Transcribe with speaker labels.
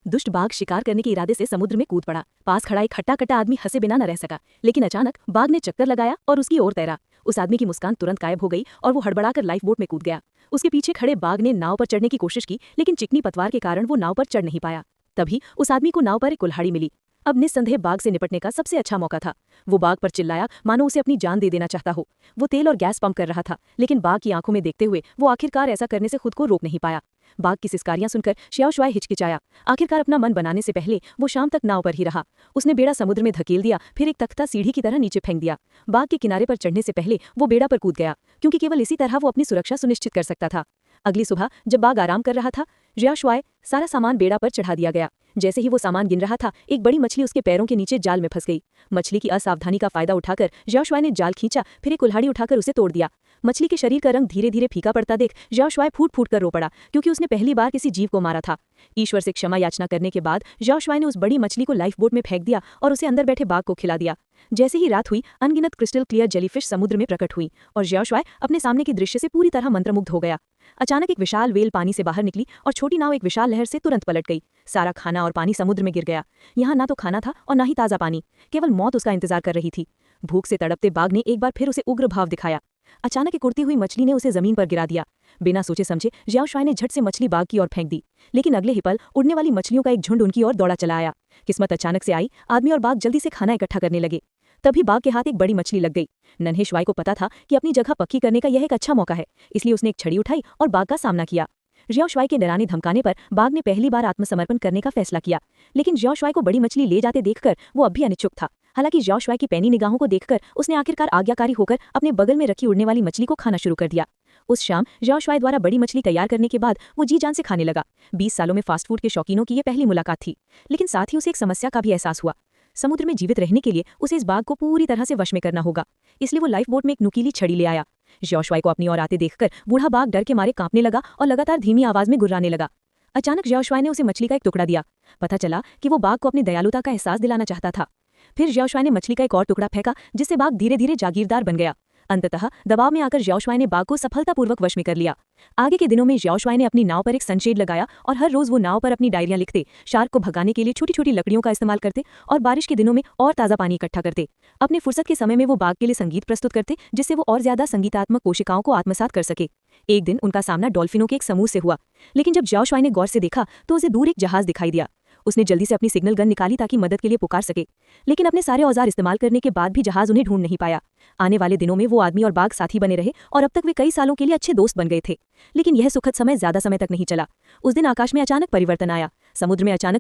Speaker 1: दुष्ट बाघ शिकार करने के इरादे से समुद्र में कूद पड़ा। पास खड़ा एक हट्टा कट्टा आदमी हंसे बिना न रह सका, लेकिन अचानक बाघ ने चक्कर लगाया और उसकी ओर तैरा। उस आदमी की मुस्कान तुरंत गायब हो गई और वो हड़बड़ाकर लाइफ बोट में कूद गया। उसके पीछे खड़े बाघ ने नाव पर चढ़ने की कोशिश की, लेकिन चिकनी पतवार के कारण वो नाव पर चढ़ नहीं पाया। तभी उस आदमी को नाव पर एक कुल्हाड़ी मिली। अब निस्संदेह बाघ से निपटने का सबसे अच्छा मौका था। वो बाघ पर चिल्लाया मानो उसे अपनी जान दे देना चाहता हो। वो तेल और गैस पंप कर रहा था, लेकिन बाघ की आंखों में देखते हुए वो आखिरकार ऐसा करने से खुद को रोक नहीं पाया। बाघ की सिसकारियां सुनकर श्याओ शुआई हिचकिचाया। आखिरकार अपना मन बनाने से पहले वो शाम तक नाव पर ही रहा। उसने बेड़ा समुद्र में धकेल दिया, फिर एक तख्ता सीढ़ी की तरह नीचे फेंक दिया। बाघ के किनारे पर चढ़ने से पहले वो बेड़ा पर कूद गया, क्योंकि केवल इसी तरह वो अपनी सुरक्षा सुनिश्चित कर सकता था। अगली सुबह जब बाघ आराम कर रहा था, श्याओ शुआई सारा सामान बेड़ा पर चढ़ा दिया गया। जैसे ही वो सामान गिन रहा था, एक बड़ी मछली उसके पैरों के नीचे जाल में फंस गई। मछली की असावधानी का फायदा उठाकर श्याओ शुआई ने जाल खींचा, फिर एक कुल्हाड़ी उठाकर उसे तोड़ दिया। मछली के शरीर का रंग धीरे धीरे फीका पड़ता देख श्याओ शुआई फूट फूट कर रो पड़ा, क्योंकि उसने पहली बार किसी जीव को मारा था। ईश्वर से क्षमा याचना करने के बाद श्याओ शुआई ने उस बड़ी मछली को लाइफ बोट में फेंक दिया और उसे अंदर बैठे बाघ को खिला दिया। जैसे ही रात हुई, अनगिनत क्रिस्टल क्लियर जेलीफिश समुद्र में प्रकट हुई और श्याओ शुआई अपने सामने के दृश्य से पूरी तरह मंत्रमुग्ध हो गया। अचानक एक विशाल वेल पानी से बाहर निकली और छोटी नाव एक विशाल लहर से तुरंत पलट गई। सारा खाना और पानी समुद्र में गिर गया। यहाँ ना तो खाना था और ना ही ताज़ा पानी, केवल मौत उसका इंतजार कर रही थी। भूख से तड़पते बाघ ने एक बार फिर उसे उग्र भाव दिखाया। अचानक एक उड़ती हुई मछली ने उसे जमीन पर गिरा दिया। बिना सोचे समझे श्याओ शुआई ने झट से मछली बाघ की ओर फेंक दी, लेकिन अगले ही पल उड़ने वाली मछलियों का एक झुंड उनकी ओर दौड़ा चला आया। किस्मत अचानक से आई। आदमी और बाघ जल्दी से खाना इकट्ठा करने लगे। तभी बाघ के हाथ एक बड़ी मछली लग गई। नन्हे शुआई को पता था कि अपनी जगह पक्की करने का यह एक अच्छा मौका है, इसलिए उसने एक छड़ी उठाई और बाघ का सामना किया। श्याओ शुआई के डराने धमकाने पर बाघ ने पहली बार आत्मसमर्पण करने का फैसला किया, लेकिन श्याओ शुआई को बड़ी मछली ले जाते देखकर वो अब भी अनिच्छुक था। हालांकि श्याओ शुआई की पैनी निगाहों को देखकर उसने आखिरकार आज्ञाकारी होकर अपने बगल में रखी उड़ने वाली मछली को खाना शुरू कर दिया। उस शाम श्याओ शुआई द्वारा बड़ी मछली तैयार करने के बाद वो जी जान से खाने लगा। 20 सालों में फास्ट फूड के शौकीनों की ये पहली मुलाकात थी, लेकिन साथ ही उसे एक समस्या का भी एहसास हुआ। समुद्र में जीवित रहने के लिए उसे इस बाघ को पूरी तरह से वश में करना होगा, इसलिए वो लाइफ बोट में एक नुकीली छड़ी ले आया। श्याओ शुआई को अपनी ओर आते देखकर बूढ़ा बाघ डर के मारे कांपने लगा और लगातार धीमी आवाज में गुर्राने लगा। अचानक श्याओ शुआई ने उसे मछली का एक टुकड़ा दिया। पता चला कि वो बाघ को अपनी दयालुता का एहसास दिलाना चाहता था। फिर श्याओ शुआई ने मछली का एक और टुकड़ा फेंका, जिससे बाघ धीरे धीरे जागीरदार बन गया। अंततः दबाव में आकर श्याओ शुआई ने बाघ को सफलतापूर्वक वश में कर लिया। आगे के दिनों में श्याओ शुआई ने अपनी नाव पर एक सनशेड लगाया और हर रोज वो नाव पर अपनी डायरियां लिखते, शार्क को भगाने के लिए छोटी छोटी लकड़ियों का इस्तेमाल करते और बारिश के दिनों में और ताज़ा पानी इकट्ठा करते। अपने फुर्सत के समय में वो बाघ के लिए संगीत प्रस्तुत करते, जिससे वो और ज्यादा संगीतात्मक कोशिकाओं को आत्मसात कर सके। एक दिन उनका सामना डॉल्फिनों के एक समूह से हुआ, लेकिन जब श्याओ शुआई ने गौर से देखा तो उसे दूर एक जहाज दिखाई दिया। उसने जल्दी से अपनी सिग्नल गन निकाली ताकि मदद के लिए पुकार सके, लेकिन अपने सारे औजार इस्तेमाल करने के बाद भी जहाज उन्हें ढूंढ नहीं पाया। आने वाले दिनों में वो आदमी और बाघ साथी बने रहे और अब तक वे कई सालों के लिए अच्छे दोस्त बन गए थे। लेकिन यह सुखद समय ज्यादा समय तक नहीं चला। उस दिन आकाश में अचानक परिवर्तन आया। समुद्र में अचानक